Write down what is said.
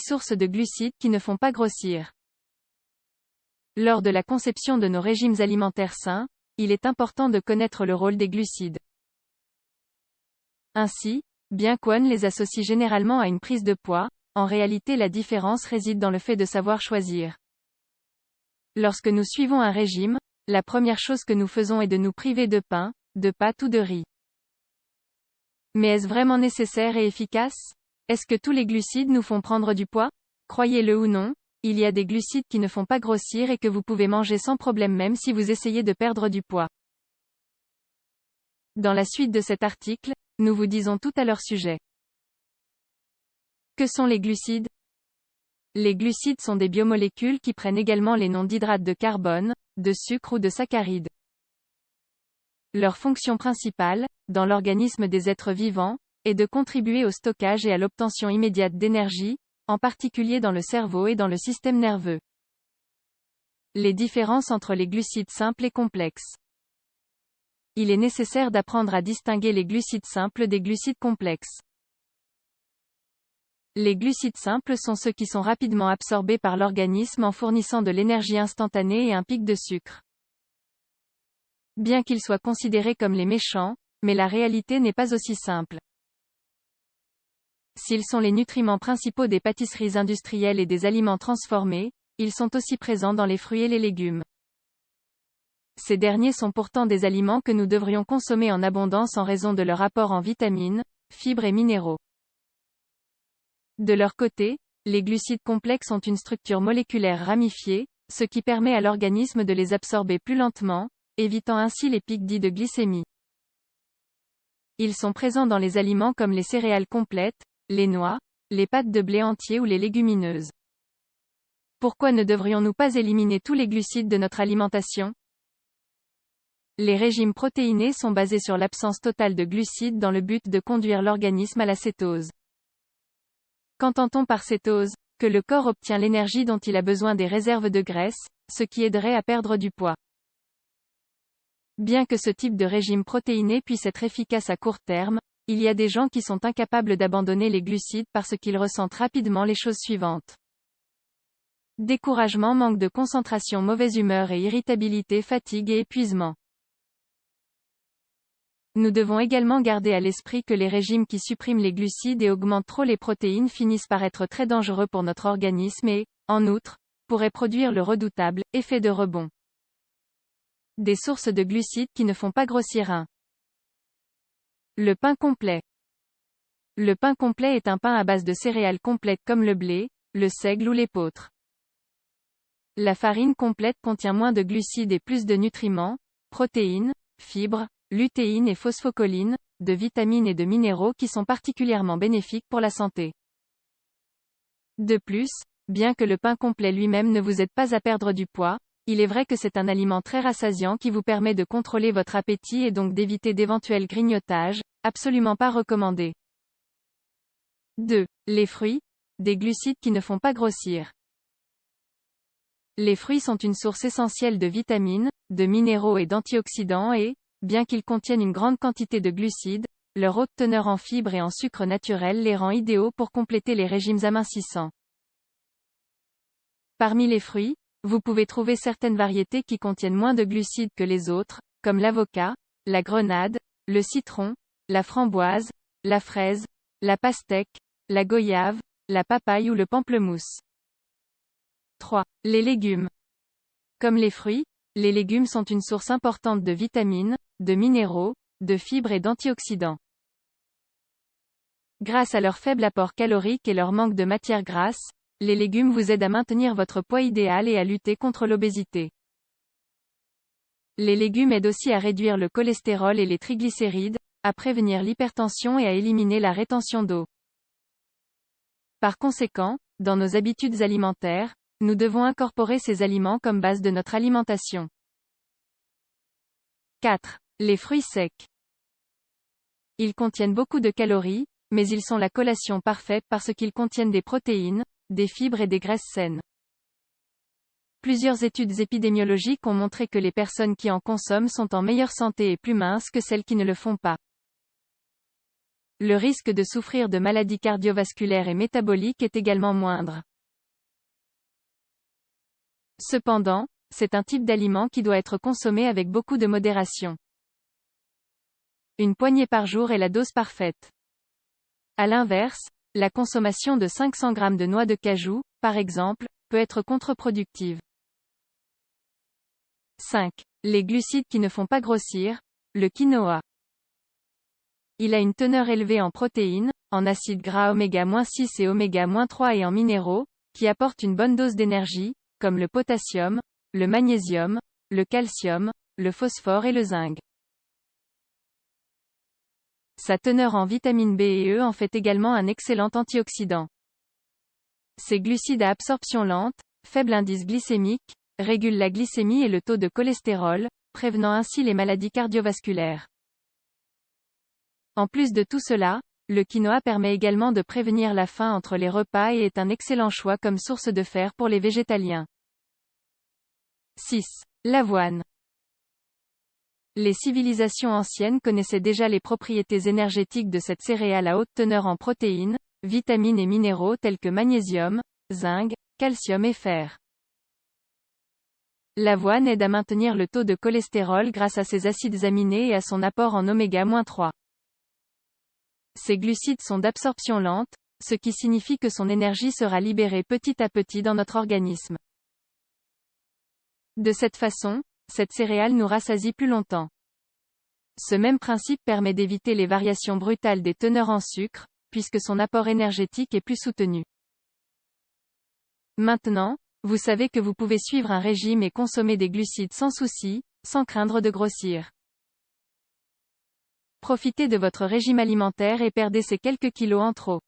sources de glucides qui ne font pas grossir. Lors de la conception de nos régimes alimentaires sains, il est important de connaître le rôle des glucides. Ainsi, bien qu'on les associe généralement à une prise de poids, en réalité la différence réside dans le fait de savoir choisir. Lorsque nous suivons un régime, la première chose que nous faisons est de nous priver de pain, de pâtes ou de riz. Mais est-ce vraiment nécessaire et efficace? Est-ce que tous les glucides nous font prendre du poids? Croyez-le ou non, il y a des glucides qui ne font pas grossir et que vous pouvez manger sans problème même si vous essayez de perdre du poids. Dans la suite de cet article, nous vous disons tout à leur sujet. Que sont les glucides? Les glucides sont des biomolécules qui prennent également les noms d'hydrates de carbone, de sucre ou de saccharides. Leur fonction principale, dans l'organisme des êtres vivants, est de contribuer au stockage et à l'obtention immédiate d'énergie, en particulier dans le cerveau et dans le système nerveux. Les différences entre les glucides simples et complexes. Il est nécessaire d'apprendre à distinguer les glucides simples des glucides complexes. Les glucides simples sont ceux qui sont rapidement absorbés par l'organisme en fournissant de l'énergie instantanée et un pic de sucre. Bien qu'ils soient considérés comme les méchants, mais la réalité n'est pas aussi simple. S'ils sont les nutriments principaux des pâtisseries industrielles et des aliments transformés, ils sont aussi présents dans les fruits et les légumes. Ces derniers sont pourtant des aliments que nous devrions consommer en abondance en raison de leur apport en vitamines, fibres et minéraux. De leur côté, les glucides complexes ont une structure moléculaire ramifiée, ce qui permet à l'organisme de les absorber plus lentement, évitant ainsi les pics dits de glycémie. Ils sont présents dans les aliments comme les céréales complètes, les noix, les pâtes de blé entier ou les légumineuses. Pourquoi ne devrions-nous pas éliminer tous les glucides de notre alimentation? Les régimes protéinés sont basés sur l'absence totale de glucides dans le but de conduire l'organisme à la cétose. Qu'entend-on par cétose? Que le corps obtient l'énergie dont il a besoin des réserves de graisse, ce qui aiderait à perdre du poids. Bien que ce type de régime protéiné puisse être efficace à court terme, il y a des gens qui sont incapables d'abandonner les glucides parce qu'ils ressentent rapidement les choses suivantes. Découragement, manque de concentration, mauvaise humeur et irritabilité, fatigue et épuisement. Nous devons également garder à l'esprit que les régimes qui suppriment les glucides et augmentent trop les protéines finissent par être très dangereux pour notre organisme et, en outre, pourraient produire le redoutable effet de rebond. Des sources de glucides qui ne font pas grossir un. Le pain complet. Le pain complet est un pain à base de céréales complètes comme le blé, le seigle ou l'épeautre. La farine complète contient moins de glucides et plus de nutriments, protéines, fibres, lutéine et phosphocholine, de vitamines et de minéraux qui sont particulièrement bénéfiques pour la santé. De plus, bien que le pain complet lui-même ne vous aide pas à perdre du poids, il est vrai que c'est un aliment très rassasiant qui vous permet de contrôler votre appétit et donc d'éviter d'éventuels grignotages, absolument pas recommandé. 2. Les fruits, des glucides qui ne font pas grossir. Les fruits sont une source essentielle de vitamines, de minéraux et d'antioxydants et, bien qu'ils contiennent une grande quantité de glucides, leur haute teneur en fibres et en sucre naturel les rend idéaux pour compléter les régimes amincissants. Parmi les fruits, vous pouvez trouver certaines variétés qui contiennent moins de glucides que les autres, comme l'avocat, la grenade, le citron, la framboise, la fraise, la pastèque, la goyave, la papaye ou le pamplemousse. 3. Les légumes. Comme les fruits, les légumes sont une source importante de vitamines, de minéraux, de fibres et d'antioxydants. Grâce à leur faible apport calorique et leur manque de matière grasse, les légumes vous aident à maintenir votre poids idéal et à lutter contre l'obésité. Les légumes aident aussi à réduire le cholestérol et les triglycérides, à prévenir l'hypertension et à éliminer la rétention d'eau. Par conséquent, dans nos habitudes alimentaires, nous devons incorporer ces aliments comme base de notre alimentation. 4. Les fruits secs. Ils contiennent beaucoup de calories, mais ils sont la collation parfaite parce qu'ils contiennent des protéines, des fibres et des graisses saines. Plusieurs études épidémiologiques ont montré que les personnes qui en consomment sont en meilleure santé et plus minces que celles qui ne le font pas. le risque de souffrir de maladies cardiovasculaires et métaboliques est également moindre. Cependant, c'est un type d'aliment qui doit être consommé avec beaucoup de modération. Une poignée par jour est la dose parfaite. À l'inverse, la consommation de 500 g de noix de cajou, par exemple, peut être contre-productive. 5. Les glucides qui ne font pas grossir, le quinoa. Il a une teneur élevée en protéines, en acides gras oméga-6 et oméga-3 et en minéraux, qui apportent une bonne dose d'énergie, comme le potassium, le magnésium, le calcium, le phosphore et le zinc. Sa teneur en vitamines B et E en fait également un excellent antioxydant. Ces glucides à absorption lente, faible indice glycémique, régulent la glycémie et le taux de cholestérol, prévenant ainsi les maladies cardiovasculaires. En plus de tout cela, le quinoa permet également de prévenir la faim entre les repas et est un excellent choix comme source de fer pour les végétaliens. 6. L'avoine. Les civilisations anciennes connaissaient déjà les propriétés énergétiques de cette céréale à haute teneur en protéines, vitamines et minéraux tels que magnésium, zinc, calcium et fer. L'avoine aide à maintenir le taux de cholestérol grâce à ses acides aminés et à son apport en oméga-3. Ces glucides sont d'absorption lente, ce qui signifie que son énergie sera libérée petit à petit dans notre organisme. De cette façon, cette céréale nous rassasie plus longtemps. Ce même principe permet d'éviter les variations brutales des teneurs en sucre, puisque son apport énergétique est plus soutenu. Maintenant, vous savez que vous pouvez suivre un régime et consommer des glucides sans souci, sans craindre de grossir. Profitez de votre régime alimentaire et perdez ces quelques kilos en trop.